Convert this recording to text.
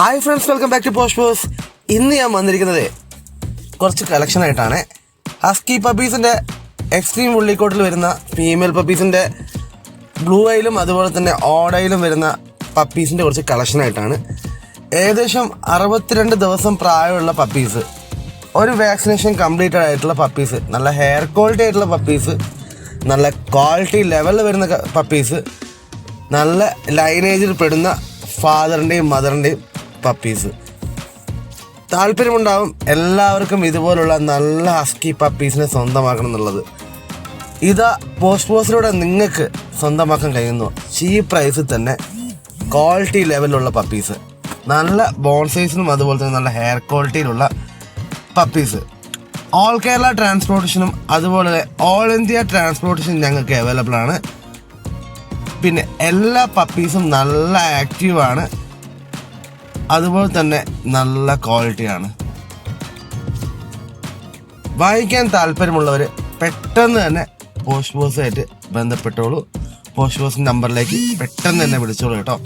Hi friends, welcome back to post pose. ഇന്ന് ഞാൻ വന്നിരിക്കുന്നത് കുറച്ച് കളക്ഷൻ ആയിട്ടാണ്. ഹസ്കി പപ്പീസിൻ്റെ എക്സ്ട്രീം ഉള്ളിക്കോട്ടിൽ വരുന്ന ഫീമെയിൽ പപ്പീസിൻ്റെ ബ്ലൂ ഐയിലും അതുപോലെ തന്നെ ഓഡയിലും വരുന്ന പപ്പീസിൻ്റെ കുറച്ച് കളക്ഷനായിട്ടാണ്. ഏകദേശം 62 ദിവസം പ്രായമുള്ള പപ്പീസ്, ഒരു വാക്സിനേഷൻ കംപ്ലീറ്റഡ് ആയിട്ടുള്ള പപ്പീസ്, നല്ല ഹെയർ ക്വാളിറ്റി ആയിട്ടുള്ള പപ്പീസ്, നല്ല ക്വാളിറ്റി ലെവലിൽ വരുന്ന പപ്പീസ്, നല്ല ലൈനേജിൽ പെടുന്ന ഫാദറിൻ്റെയും മദറിൻ്റെയും പപ്പീസ്. താല്പര്യമുണ്ടാവും എല്ലാവർക്കും ഇതുപോലുള്ള നല്ല ഹസ്കി പപ്പീസിനെ സ്വന്തമാക്കണം എന്നുള്ളത്. ഇതാ പോസ്റ്റ് പോസിലൂടെ നിങ്ങൾക്ക് സ്വന്തമാക്കാൻ കഴിയുന്നു. ചീപ്പ് പ്രൈസിൽ തന്നെ ക്വാളിറ്റി ലെവലിലുള്ള പപ്പീസ്, നല്ല ബോൺ സൈസിനും അതുപോലെ തന്നെ നല്ല ഹെയർ ക്വാളിറ്റിയിലുള്ള പപ്പീസ്. ഓൾ കേരള ട്രാൻസ്പോർട്ടേഷനും അതുപോലെ ഓൾ ഇന്ത്യ ട്രാൻസ്പോർട്ടേഷൻ ഞങ്ങൾക്ക് അവൈലബിൾ ആണ്. പിന്നെ എല്ലാ പപ്പീസും നല്ല ആക്റ്റീവാണ്, അതുപോലെ തന്നെ നല്ല ക്വാളിറ്റിയാണ്. വാങ്ങിക്കാൻ താല്പര്യമുള്ളവർ പെട്ടെന്ന് തന്നെ പോസ്റ്റ് ബോസുമായിട്ട് ബന്ധപ്പെട്ടോളൂ. പോസ്റ്റ് ബോസ് നമ്പറിലേക്ക് പെട്ടെന്ന് തന്നെ വിളിച്ചോളൂ കേട്ടോ.